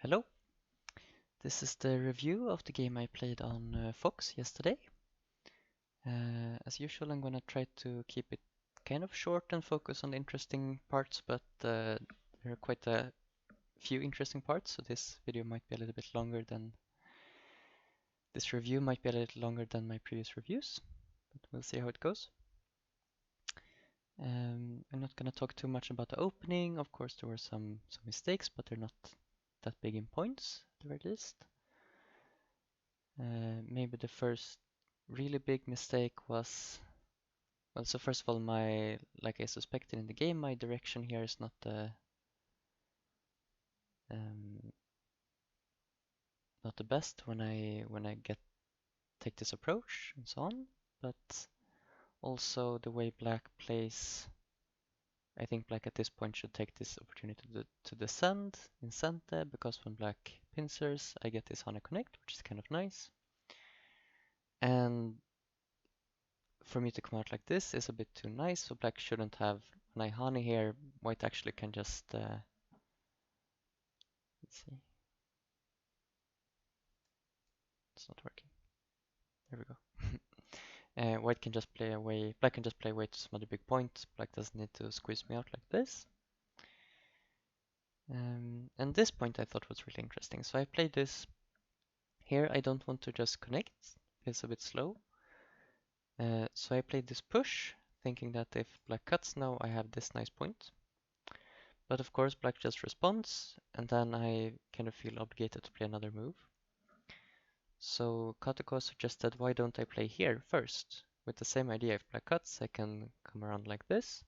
Hello, this is the review of the game I played on Fox yesterday. As usual, I'm gonna try to keep it kind of short and focus on the interesting parts, but there are quite a few interesting parts, so this video might be a little bit longer than this review might be a little longer than my previous reviews, but we'll see how it goes. I'm not gonna talk too much about the opening. Of course, there were some mistakes, but they're not that big in points at the very least. Maybe the first really big mistake was, well, so first of all, like I suspected in the game, my direction here is not um, not the best when I take this approach and so on. But also the way black plays, I think black at this point should take this opportunity to descend in center, because when black pincers, I get this Hana connect, which is kind of nice. And for me to come out like this is a bit too nice, so black shouldn't have, when I honey here, white actually can just, let's see, it's not working, there we go. White can just play away, black can just play away to some other big point, black doesn't need to squeeze me out like this. And this point I thought was really interesting, so I played this. Here I don't want to just connect, it's a bit slow. So I played this push, thinking that if black cuts now, I have this nice point. But of course, black just responds, and then I kind of feel obligated to play another move. So KataGo suggested, why don't I play here first? With the same idea, if black cuts, I can come around like this.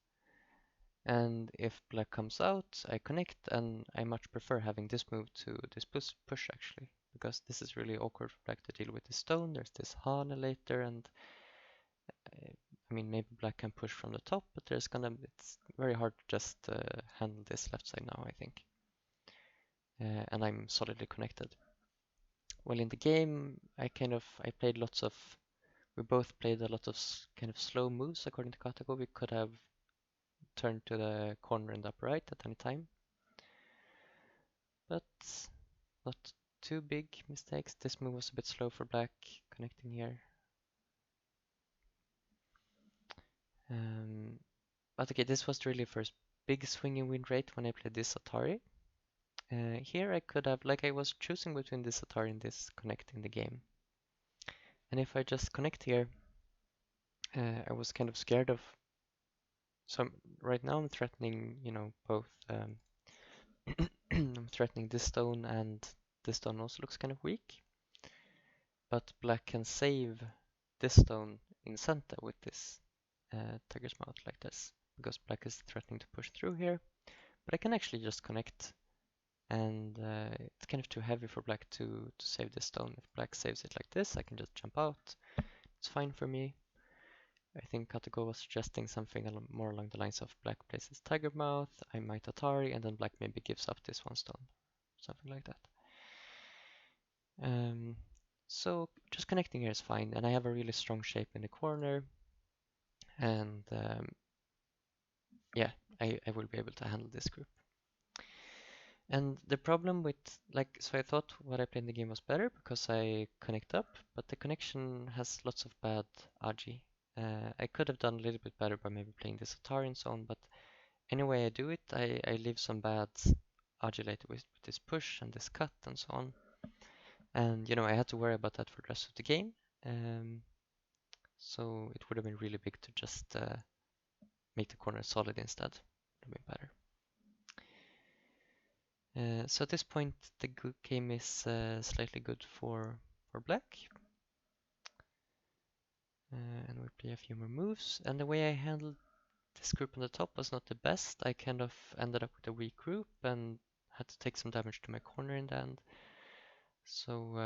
And if black comes out, I connect, and I much prefer having this move to this push actually, because this is really awkward for black to deal with the stone. There's this Hane later, and I mean, maybe black can push from the top, but it's very hard to just handle this left side now, I think. And I'm solidly connected. Well, in the game, I played we both played a lot of kind of slow moves according to KataGo. We could have turned to the corner in the upper right at any time, but not too big mistakes. This move was a bit slow for black, connecting here. But okay, this was really first big swinging win rate when I played this Atari. Here I could have, like I was choosing between this Atari and this connect in the game. And if I just connect here, I was kind of scared of, so right now I'm threatening, both, I'm threatening this stone, and this stone also looks kind of weak. But black can save this stone in center with this tiger's mouth like this, because black is threatening to push through here. But I can actually just connect, and it's kind of too heavy for black to save this stone. If black saves it like this, I can just jump out. It's fine for me. I think KataGo was suggesting something more along the lines of black places tiger mouth, I might Atari, and then black maybe gives up this one stone. Something like that. So just connecting here is fine, and I have a really strong shape in the corner, and yeah, I will be able to handle this group. And the problem with, so I thought what I played in the game was better because I connect up, but the connection has lots of bad agi. I could have done a little bit better by maybe playing this Atari and so on, but anyway I do it, I leave some bad agi later with this push and this cut and so on. And I had to worry about that for the rest of the game. So it would have been really big to just make the corner solid instead. Would have been better. So at this point, the game is slightly good for black. And we play a few more moves. And the way I handled this group on the top was not the best. I kind of ended up with a weak group and had to take some damage to my corner in the end. So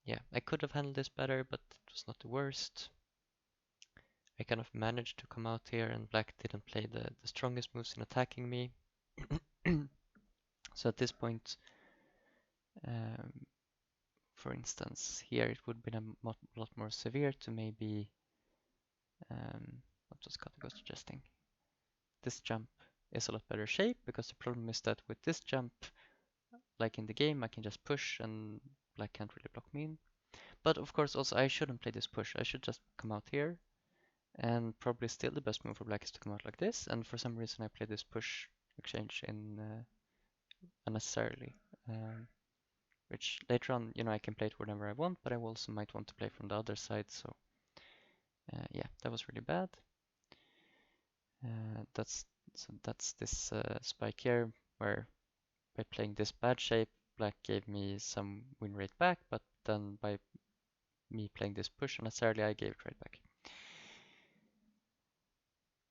yeah, I could have handled this better, but it was not the worst. I kind of managed to come out here, and black didn't play the strongest moves in attacking me. So at this point, for instance, here it would have been a lot more severe to maybe, what was KataGo suggesting? This jump is a lot better shape, because the problem is that with this jump, like in the game, I can just push and black can't really block me in. But of course, also I shouldn't play this push. I should just come out here, and probably still the best move for black is to come out like this. And for some reason, I play this push exchange in unnecessarily. Which later on, I can play it whenever I want, but I also might want to play from the other side. So yeah, that was really bad. That's this spike here, where by playing this bad shape, black gave me some win rate back, but then by me playing this push unnecessarily, I gave it right back.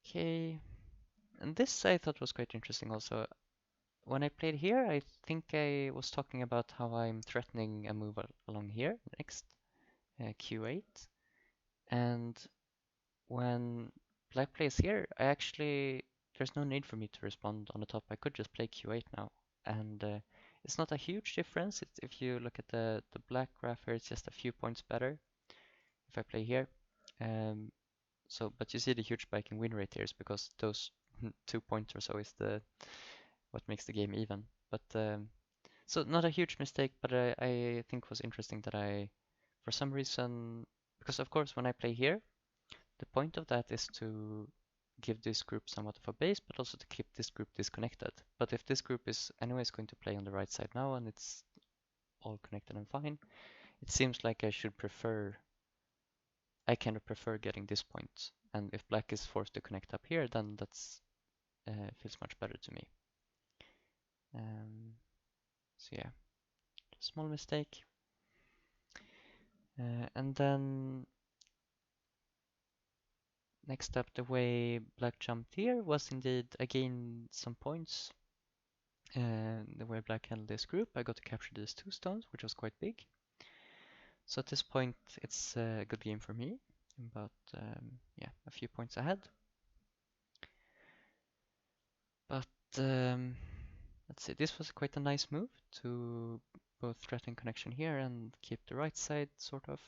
Okay, and this I thought was quite interesting also. When I played here, I think I was talking about how I'm threatening a move along here next, Q8. And when black plays here, there's no need for me to respond on the top. I could just play Q8 now. And it's not a huge difference. If you look at the black graph here, it's just a few points better if I play here. Um, but you see the huge spike in win rate here is because those 2 points or so is what makes the game even. But so not a huge mistake, but I think was interesting that for some reason, because of course when I play here, the point of that is to give this group somewhat of a base, but also to keep this group disconnected. But if this group is anyways going to play on the right side now and it's all connected and fine, it seems like I kind of prefer getting this point. And if black is forced to connect up here, then that's feels much better to me. So yeah, small mistake. And then next up, the way black jumped here was indeed again some points. And the way black handled this group, I got to capture these 2 stones, which was quite big. So at this point, it's a good game for me. About yeah, a few points ahead. But let's see, this was quite a nice move to both threaten connection here and keep the right side sort of.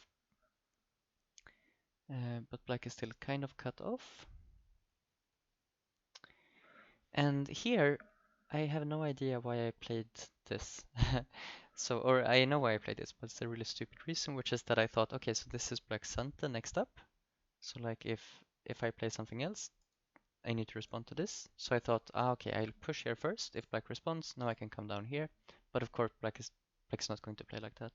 But black is still kind of cut off. And here, I have no idea why I played this. Or I know why I played this, but it's a really stupid reason, which is that I thought, okay, so this is black center next up. So like if I play something else, I need to respond to this. So I thought, okay, I'll push here first. If black responds, now I can come down here. But of course, black's not going to play like that.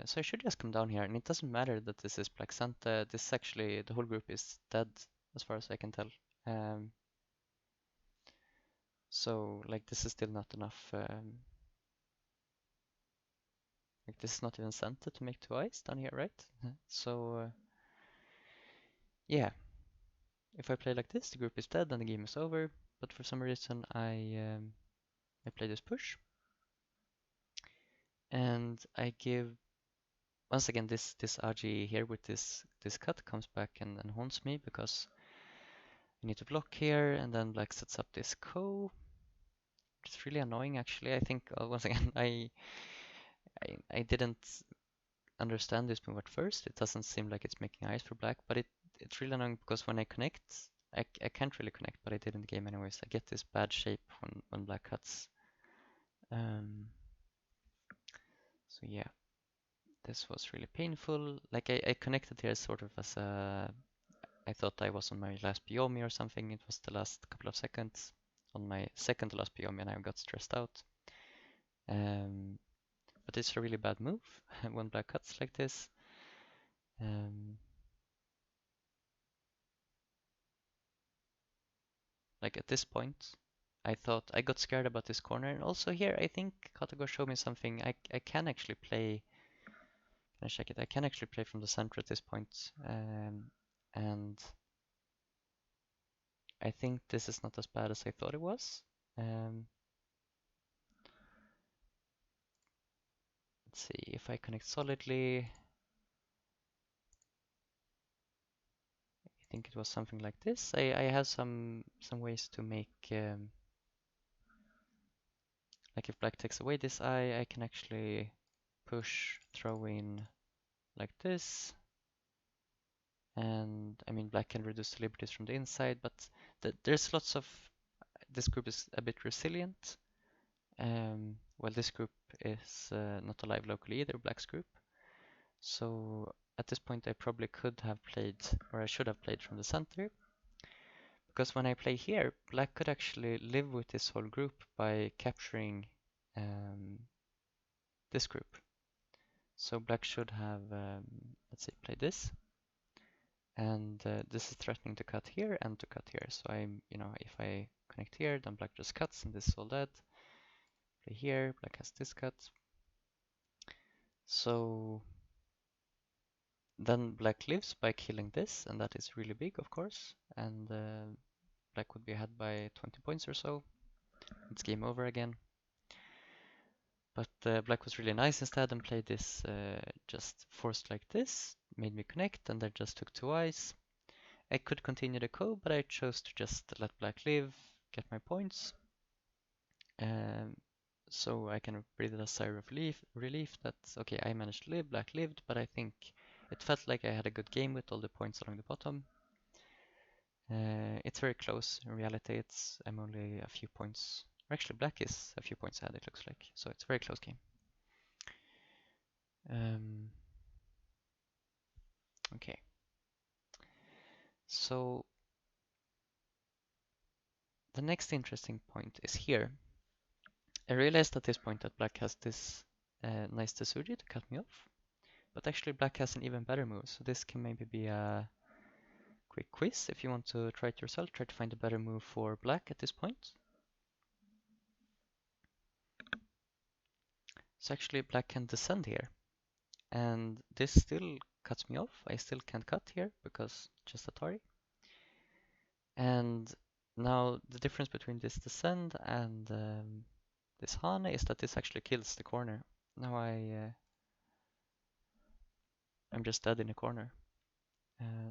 So I should just come down here, and it doesn't matter that this is black center. This actually, the whole group is dead, as far as I can tell. So like this is still not enough. Like this is not even center to make 2 eyes down here, right? So yeah, if I play like this, the group is dead and the game is over. But for some reason, I play this push, and I give once again this RG here with this cut comes back and haunts me because I need to block here, and then black sets up this ko. It's really annoying actually. I think once again I didn't understand this move at first. It doesn't seem like it's making eyes for black, but it's really annoying because when I connect, I can't really connect, but I did in the game anyways. I get this bad shape when black cuts. So yeah, this was really painful. Like I connected here sort of as I thought I was on my last Piomi or something. It was the last couple of seconds on my second to last Piomi, and I got stressed out. But it's a really bad move when black cuts like this. Like at this point, I thought I got scared about this corner. And also here, I think KataGo showed me something. I can actually play. Can I check it? I can actually play from the center at this point. And I think this is not as bad as I thought it was. Let's see if I connect solidly. I think it was something like this. I have some ways to make like if black takes away this eye, I can actually push, throw in like this. And I mean, black can reduce the liberties from the inside, but there's lots of this group is a bit resilient, well, this group is not alive locally either, Black's group. So at this point I probably could have played, or I should have played from the center. Because when I play here, Black could actually live with this whole group by capturing this group. So Black should have, let's say, play this. And this is threatening to cut here and to cut here. So I'm, if I connect here, then Black just cuts and this is all dead. Play here, Black has this cut. So then Black lives by killing this, and that is really big, of course. And Black would be ahead by 20 points or so. It's game over again. But Black was really nice instead and played this just forced like this, made me connect, and then just took 2 eyes. I could continue the code, but I chose to just let Black live, get my points. So I can breathe a sigh of relief that, okay, I managed to live, Black lived, but I think it felt like I had a good game with all the points along the bottom. It's very close. In reality, I'm only a few points. Or actually, Black is a few points ahead, it looks like. So it's a very close game. Okay. So the next interesting point is here. I realized at this point that Black has this nice Tesuji to cut me off. But actually Black has an even better move. So this can maybe be a quick quiz if you want to try it yourself. Try to find a better move for Black at this point. So actually Black can descend here. And this still cuts me off. I still can't cut here because just Atari. And now the difference between this descend and this Hane is that this actually kills the corner. Now I'm just dead in a corner.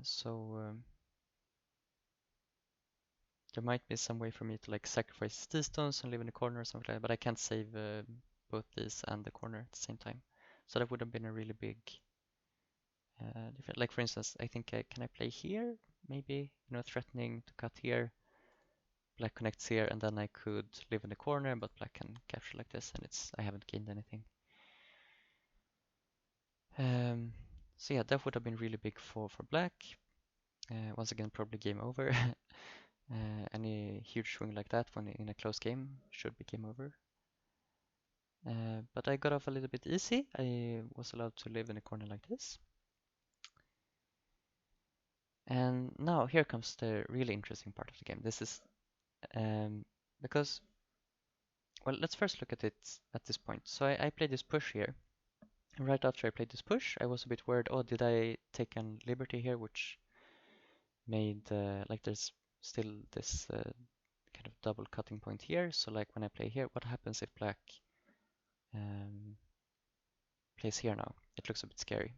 So there might be some way for me to like sacrifice these stones and live in the corner or something like that, but I can't save both these and the corner at the same time. So that would have been a really big difference. Like for instance, I think can I play here? Maybe, threatening to cut here. Black connects here, and then I could live in the corner, but Black can capture like this, and I haven't gained anything. So yeah, that would have been really big for Black. Once again, probably game over. Any huge swing like that when in a close game should be game over. But I got off a little bit easy. I was allowed to live in a corner like this. And now here comes the really interesting part of the game. This is because, well, let's first look at it at this point. So I played this push here. And right after I played this push, I was a bit worried, oh, did I take an liberty here, which made, like there's still this kind of double cutting point here. So like when I play here, what happens if Black plays here now? It looks a bit scary.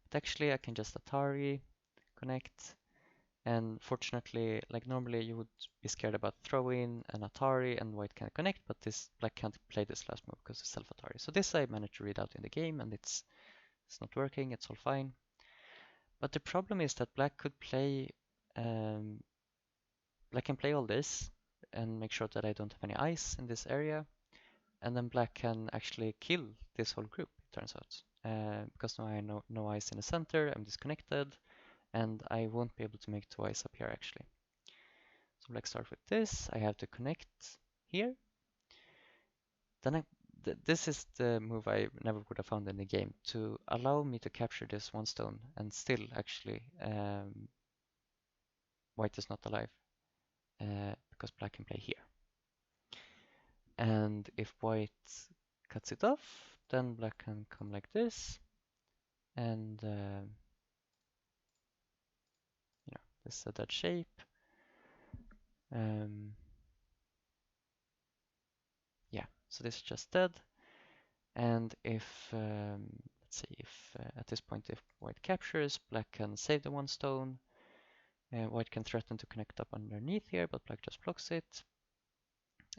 But actually I can just Atari, connect, and fortunately, like normally you would be scared about throwing an Atari and white can't connect, but this Black can't play this last move because it's self-Atari. So this I managed to read out in the game and it's not working, it's all fine. But the problem is that Black could play, Black can play all this and make sure that I don't have any ice in this area. And then Black can actually kill this whole group, it turns out. Because now I have no ice in the center, I'm disconnected, and I won't be able to make 2 eyes up here actually. So Black starts with this, I have to connect here. Then this is the move I never would have found in the game, to allow me to capture this 1 stone and still actually white is not alive because Black can play here. And if white cuts it off, then Black can come like this, and this is a dead shape. Yeah, so this is just dead. And if let's see, if at this point if white captures, Black can save the 1 stone. White can threaten to connect up underneath here, but Black just blocks it.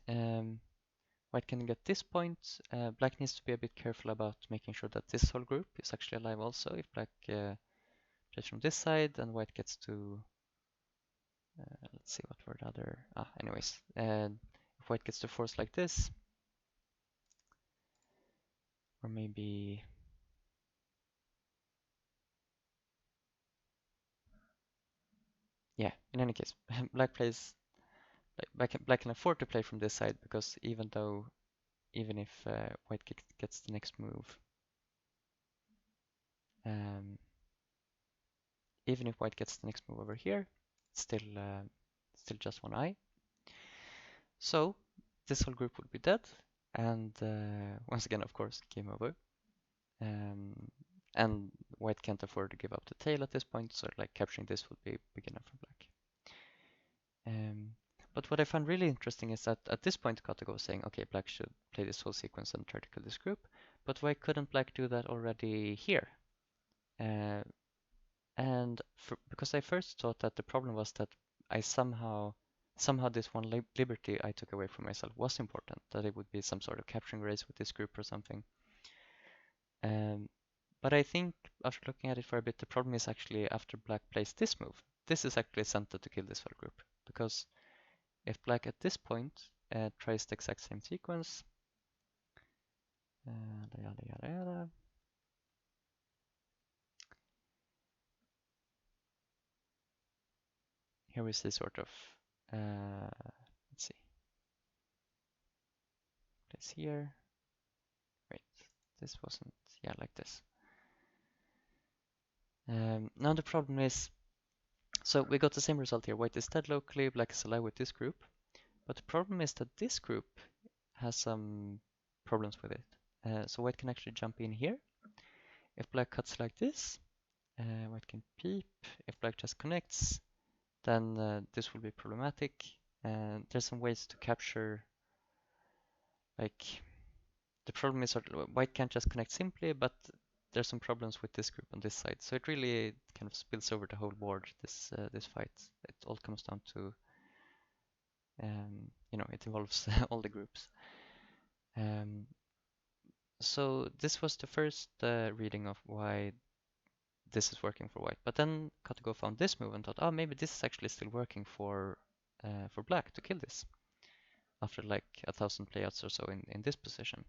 White can get this point. Black needs to be a bit careful about making sure that this whole group is actually alive also. If Black plays from this side, then White gets to let's see what were the other. Anyways, if White gets to force like this, Or maybe... Yeah, in any case, black plays... Black can afford to play from this side because even if white gets the next move, um, even if white gets the next move over here, still just one eye. So this whole group would be dead, and once again, of course, game over. Um, and white can't afford to give up the tail at this point, so like capturing this would be big enough for black. But what I found really interesting is that at this point, KataGo was saying, okay, black should play this whole sequence and try to kill this group, but why couldn't black do that already here? Because I first thought that the problem was that I somehow this one liberty I took away from myself was important, that it would be some sort of capturing race with this group or something. But I think after looking at it for a bit, the problem is actually after black plays this move. This is actually sent to kill this whole group, because if black at this point tries the exact same sequence, yada, yada, yada. Here we see sort of, let's see, place here. Wait, this wasn't, yeah, like this. Now the problem is, so we got the same result here. White is dead locally, black is alive with this group. But the problem is that this group has some problems with it. So white can actually jump in here. If black cuts like this, white can peep. If black just connects, then this will be problematic. And there's some ways to capture, like, the problem is white can't just connect simply, but there's some problems with this group on this side. So it really kind of spills over the whole board, this fight. It all comes down to, it involves all the groups. So this was the first reading of why this is working for white. But then KataGo found this move and thought, oh, maybe this is actually still working for black to kill this after like 1,000 playouts or so in this position.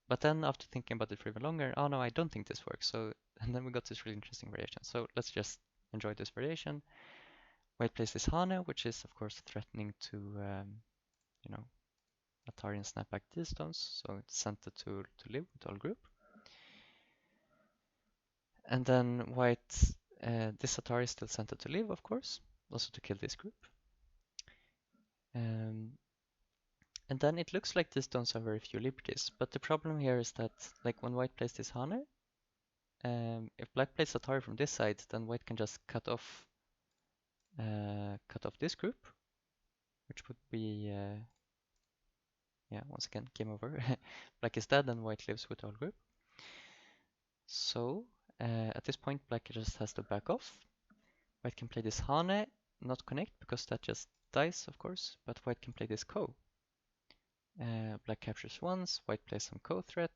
But then after thinking about it for even longer, oh no, I don't think this works. So and then we got this really interesting variation. So let's just enjoy this variation. White plays this Hane, which is of course threatening to, Atari and snapback these stones. So it's sent it to live with all group. And then white, this Atari is still sent it to live, of course, also to kill this group. And then it looks like these stones have very few liberties. But the problem here is that, like when white plays this Hane, if black plays Atari from this side, then white can just cut off this group, which would be, yeah, once again, game over. Black is dead and white lives with all group. So at this point, black just has to back off. White can play this Hane, not connect, because that just dies, of course, but white can play this Ko. Black captures once, white plays some Ko threat,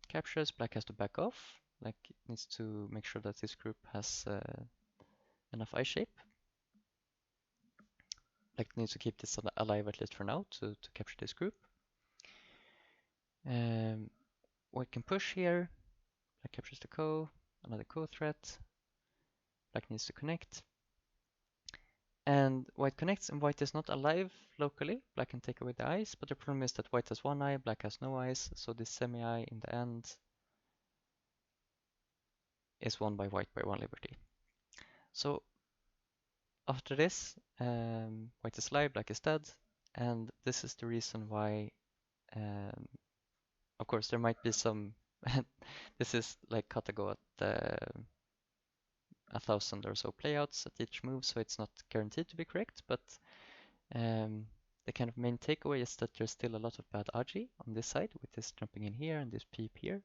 captures, black has to back off, like it needs to make sure that this group has enough eye shape. Black needs to keep this alive at least for now to capture this group. White can push here, black captures the Ko, another Ko threat, black needs to connect. And white connects and white is not alive locally. Black can take away the eyes, but the problem is that white has one eye, black has no eyes, so this semi-eye in the end is won by white by one liberty. So after this, white is alive, black is dead, and this is the reason why, of course, there might be some, this is like KataGo at 1,000 or so playouts at each move, so it's not guaranteed to be correct, but the kind of main takeaway is that there's still a lot of bad agi on this side with this jumping in here and this peep here.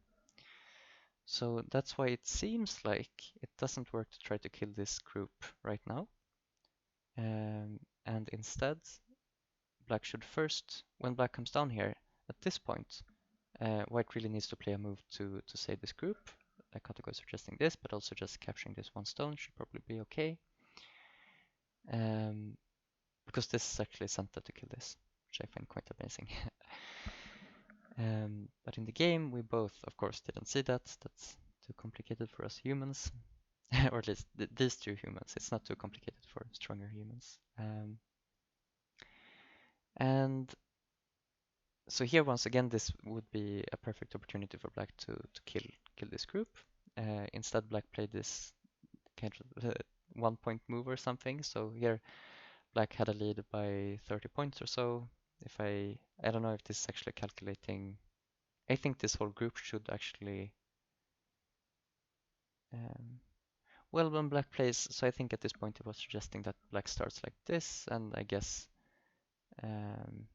So that's why it seems like it doesn't work to try to kill this group right now. And instead, black should first, when black comes down here, at this point, white really needs to play a move to save this group. KataGo is suggesting this, but also just capturing this one stone should probably be okay. Because this is actually sent to kill this, which I find quite amazing. But in the game, we both, of course, didn't see that. That's too complicated for us humans, or at least these two humans. It's not too complicated for stronger humans. And so here, once again, this would be a perfect opportunity for Black to kill this group. Instead, Black played this kind of 1 point move or something. So here, Black had a lead by 30 points or so. If I don't know if this is actually calculating. I think this whole group should actually. Um, well, when Black plays, so I think at this point it was suggesting that Black starts like this, and I guess um,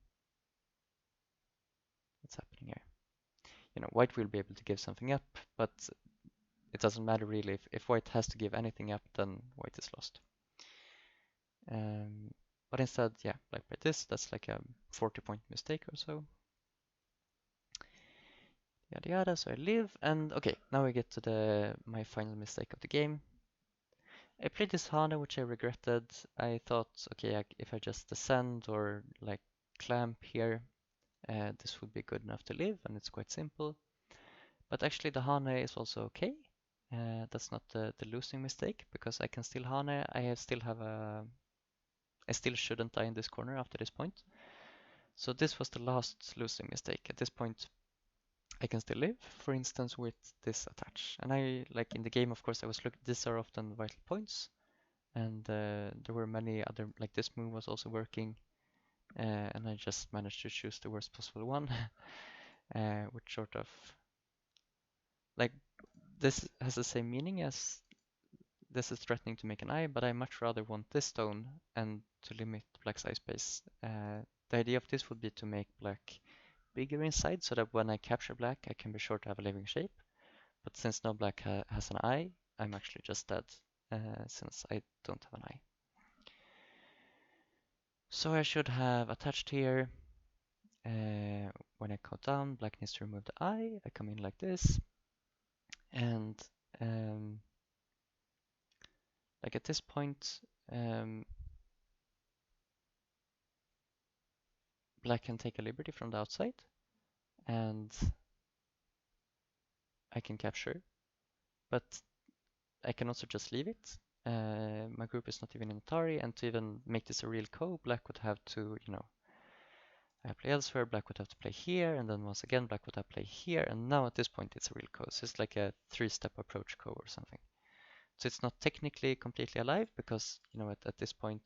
what's happening here? White will be able to give something up, but it doesn't matter really. If White has to give anything up, then White is lost. Um, but instead, yeah, Black played this. That's like a 40-point mistake or so. Yada yada, so I live, and okay, now we get to my final mistake of the game. I played this Hana, which I regretted. I thought, okay, if I just descend or like clamp here, this would be good enough to live, and it's quite simple. But actually the Hana is also okay. That's not the losing mistake, because I can still Hana. I still shouldn't die in this corner after this point. So this was the last losing mistake. At this point, I can still live, for instance, with this attach. And like in the game, of course, I was looking, these are often vital points. And there were many other, like this move was also working. And I just managed to choose the worst possible one, which sort of, like, this has the same meaning as this is threatening to make an eye, but I much rather want this stone and to limit Black's eye space. The idea of this would be to make Black bigger inside so that when I capture Black, I can be sure to have a living shape. But since no Black has an eye, I'm actually just dead since I don't have an eye. So I should have attached here. When I count down, Black needs to remove the eye. I come in like this. And like at this point, Black can take a liberty from the outside. And I can capture. But I can also just leave it. My group is not even in Atari, and to even make this a real ko, Black would have to, play elsewhere, Black would have to play here, and then once again, Black would have to play here, and now at this point it's a real ko. So it's like a 3-step approach ko or something. So it's not technically completely alive, because, at this point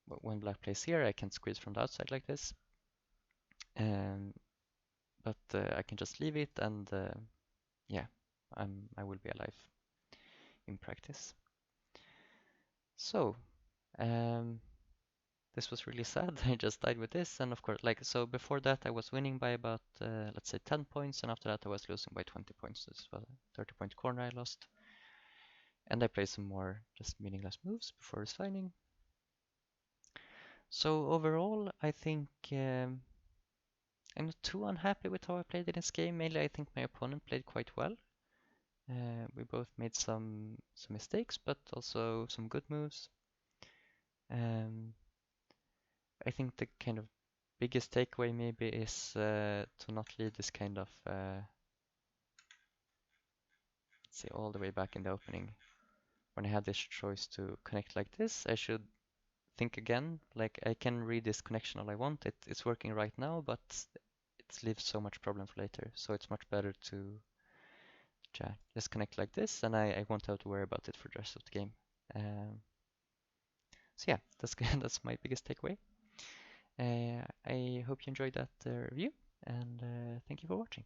when Black plays here, I can squeeze from the outside like this. But I can just leave it, and yeah, I will be alive in practice. So, this was really sad. I just died with this, and of course, so before that I was winning by about, let's say 10 points, and after that I was losing by 20 points. This was a 30-point corner I lost. And I played some more just meaningless moves before resigning. So overall, I think I'm not too unhappy with how I played in this game. Mainly, I think my opponent played quite well. We both made some mistakes, but also some good moves. I think the kind of biggest takeaway maybe is to not leave this kind of, let's see, all the way back in the opening. When I had this choice to connect like this, I should think again. Like, I can read this connection all I want. It's working right now, but it leaves so much problem for later. So it's much better to just connect like this, and I won't have to worry about it for the rest of the game. So yeah, that's that's my biggest takeaway. I hope you enjoyed that review, and thank you for watching.